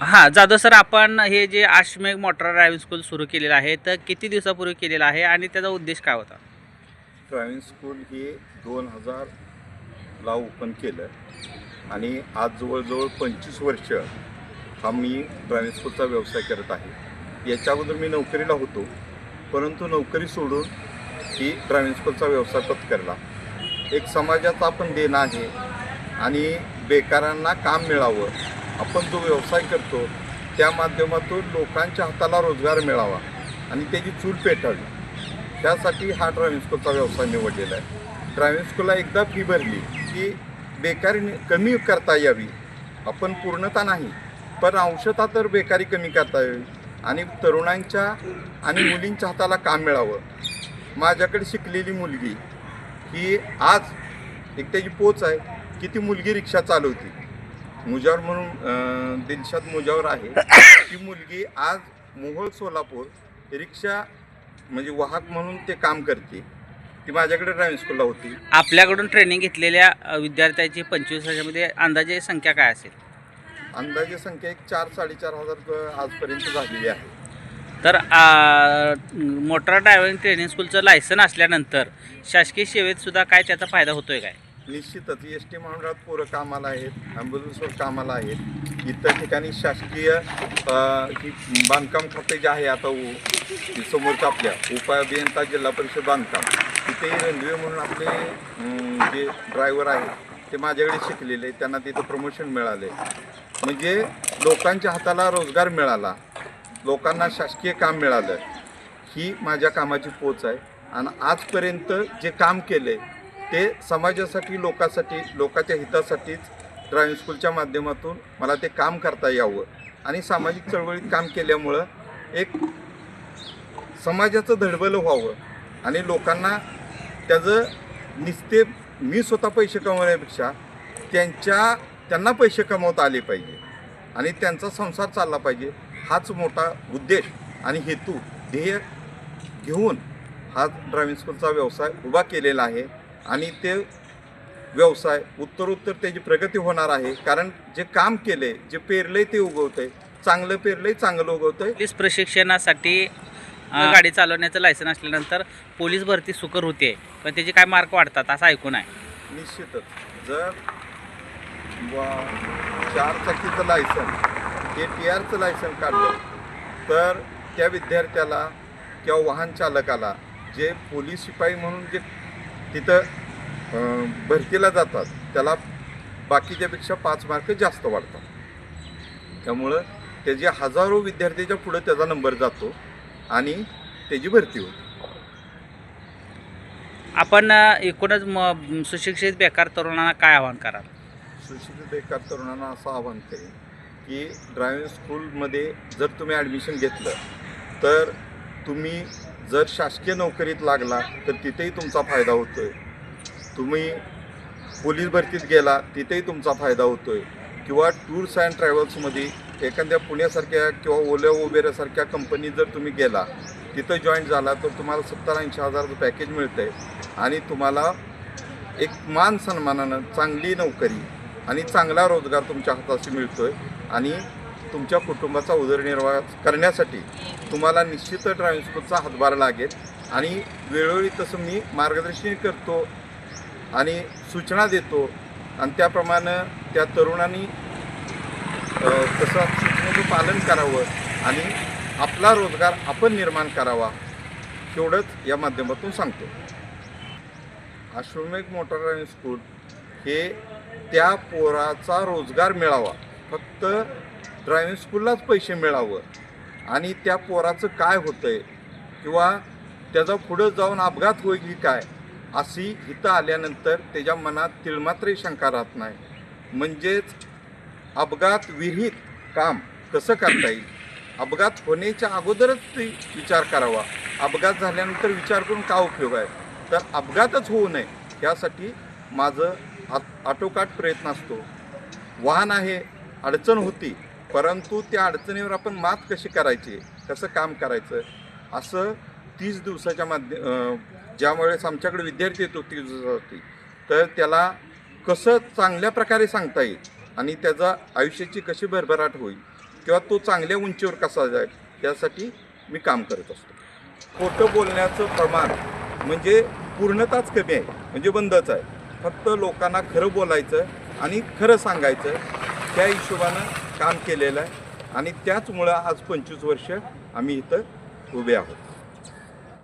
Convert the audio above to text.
हां, जाधव सर, आपण हे जे अश्वमेघ मोटर ड्रायव्हिंग स्कूल सुरू केलेलं आहे, तर किती दिवसापूर्वी केलेलं आहे आणि त्याचा उद्देश काय होता? ड्रायव्हिंग स्कूल हे 2000ला ओपन केलं आणि आज जवळजवळ 25 वर्ष हा मी ड्रायव्हिंग स्कूलचा व्यवसाय करत आहे. याच्या अगोदर मी नोकरीला होतो, परंतु नोकरी सोडून ही ड्रायव्हिंग स्कूलचा व्यवसाय पत्करला. एक समाजाचा आपण देणं आहे आणि बेकारांना काम मिळावं, आपण जो व्यवसाय करतो त्या माध्यमातून लोकांच्या हाताला रोजगार मिळावा आणि त्याची चूल पेटावी, त्यासाठी हा ड्रायव्हिंग स्कूलचा व्यवसाय निवडलेला आहे. ड्रायव्हिंग स्कूलला एकदा फी भरली की बेकारी कमी करता यावी, आपण पूर्णतः नाही पण अंशतः तर बेकारी कमी करता यावी आणि तरुणांच्या आणि मुलींच्या हाताला काम मिळावं. माझ्याकडे शिकलेली मुलगी ही आज एक त्याची पोच आहे की ती मुलगी रिक्षा चालवती. मुजावर म्हणून दिलशाद मुजावर आहे. ती मुलगी आज मोहोळ सोलापूर रिक्षा म्हणजे वाहक म्हणून ते काम करते. ती माझ्याकडे ड्रायव्हिंग स्कूलला होती. आपल्याकडून ट्रेनिंग घेतलेल्या विद्यार्थ्यांची 25 वर्षामध्ये अंदाजे संख्या काय असेल? अंदाजे संख्या एक 4-4.5 हजार आजपर्यंत झालेली आहे. तर मोटर ड्रायव्हिंग ट्रेनिंग स्कूलचं लायसन असल्यानंतर शासकीय सेवेत सुद्धा काय त्याचा फायदा होतोय काय? निश्चितच एस टी महामंडळात पोरं कामाला आहेत, ॲम्ब्युलन्सवर कामाला आहेत. इतर ठिकाणी शासकीय ही बांधकाम खाते जे आहे आता समोरच्या आपल्या उपअभियंता जिल्हा परिषद बांधकाम, तिथेही रेल्वे म्हणून आपले जे ड्रायव्हर आहेत ते माझ्याकडे शिकलेले, त्यांना तिथं प्रमोशन मिळाले. म्हणजे लोकांच्या हाताला रोजगार मिळाला, लोकांना शासकीय काम मिळालं. ही माझ्या कामाची पोच आहे आणि आजपर्यंत जे काम केले ते समाजासाठी, लोकांसाठी, लोकांच्या हितासाठीच ड्रायव्हिंग स्कूलच्या माध्यमातून मला ते काम करता यावं आणि सामाजिक चळवळीत काम केल्यामुळं एक समाजाचं धडबलं व्हावं आणि लोकांना त्याचं निस्ते मी स्वतः पैसे कमवण्यापेक्षा त्यांना पैसे कमवता आले पाहिजे आणि त्यांचा संसार चालला पाहिजे, हाच मोठा उद्देश आणि हेतू ध्येय घेऊन हा ड्रायव्हिंग स्कूलचा व्यवसाय उभा केलेला आहे. आणि ते व्यवसाय उत्तरोत्तर त्याची प्रगती होणार आहे, कारण जे काम केले, जे पेरले ते उगवतंय, चांगलं पेरलंय चांगलं उगवतंय. पोलीस प्रशिक्षणासाठी गाडी चालवण्याचं लायसन असल्यानंतर पोलीस भरती सुकर होते, पण त्याचे काय मार्क वाढतात असं ऐकून आहे. निश्चितच जर 4 चाकीचं लायसन हे TRचं लायसन काढलं तर त्या विद्यार्थ्याला किंवा वाहन चालकाला जे पोलीस शिपाई म्हणून जे तिथं भरतीला जातात त्याला बाकीच्यापेक्षा 5 मार्क जास्त वाढतात. त्यामुळं त्याचे हजारो विद्यार्थ्याच्या पुढे त्याचा नंबर जातो आणि त्याची भरती होते. आपण एकूणच सुशिक्षित बेकार तरुणांना काय आवाहन कराल? सुशिक्षित बेकार तरुणांना असं आवाहन करेन की ड्रायव्हिंग स्कूलमध्ये जर तुम्ही ॲडमिशन घेतलं तर तुम्ही जर शासकीय नोकरीत लागला तर तिथेही तुमचा फायदा होतो आहे. तुम्ही पोलीस भरतीत गेला तिथेही तुमचा फायदा होतो आहे किंवा टूर्स अँड ट्रॅव्हल्समध्ये एखाद्या पुण्यासारख्या किंवा ओला उबेरसारख्या कंपनीत जर तुम्ही गेला, तिथं जॉईन झाला तर तुम्हाला 70-80 हजाराचं पॅकेज मिळतं आहे आणि तुम्हाला एक मान सन्मानानं चांगली नोकरी आणि चांगला रोजगार तुमच्या हाताशी मिळतो आहे आणि तुमच्या कुटुंबाचा उदरनिर्वाह करण्यासाठी तुम्हाला निश्चित ड्रायव्हिंग स्कूलचा हातभार लागेल. आणि वेळोवेळी तसं मी मार्गदर्शन करतो आणि सूचना देतो आणि त्याप्रमाणे त्या तरुणांनी तसं सूचनेचं पालन करावं आणि आपला रोजगार आपण निर्माण करावा, एवढंच या माध्यमातून सांगतो. अश्वमेघ मोटर ड्रायव्हिंग स्कूल हे त्या पोराचा रोजगार मिळावा, फक्त ड्रायव्हिंग स्कूललाच पैसे मिळावं आणि त्या पोराचं काय होतं आहे किंवा त्याचा पुढं जाऊन अपघात होईल की काय अशी इथं आल्यानंतर त्याच्या मनात तिळमात्रही शंका राहत नाही. म्हणजेच अपघात विरहित काम कसं करता येईल, अपघात होण्याच्या अगोदरच ते विचार करावा, अपघात झाल्यानंतर विचार करून का उपयोग आहे. तर अपघातच होऊ नये यासाठी माझं आटोकाट प्रयत्न असतो. वाहन आहे, अडचण होती, परंतु त्या अडचणीवर आपण मात कशी करायची, कसं काम करायचं, असं 30 दिवसाच्या ज्यावेळेस आमच्याकडे विद्यार्थी येतो 30 दिवसासाठी, तर त्याला कसं चांगल्या प्रकारे सांगता येईल आणि त्याचा आयुष्याची कशी भरभराट होईल किंवा तो चांगल्या उंचीवर कसा जाईल त्यासाठी मी काम करत असतो. खोटं बोलण्याचं प्रमाण म्हणजे पूर्णताच कमी आहे, म्हणजे बंदच आहे. फक्त लोकांना खरं बोलायचं आणि खरं सांगायचं, त्या हिशोबानं काम केलेलं आहे आणि त्याचमुळं आज 25 वर्ष आम्ही इथं उभे आहोत.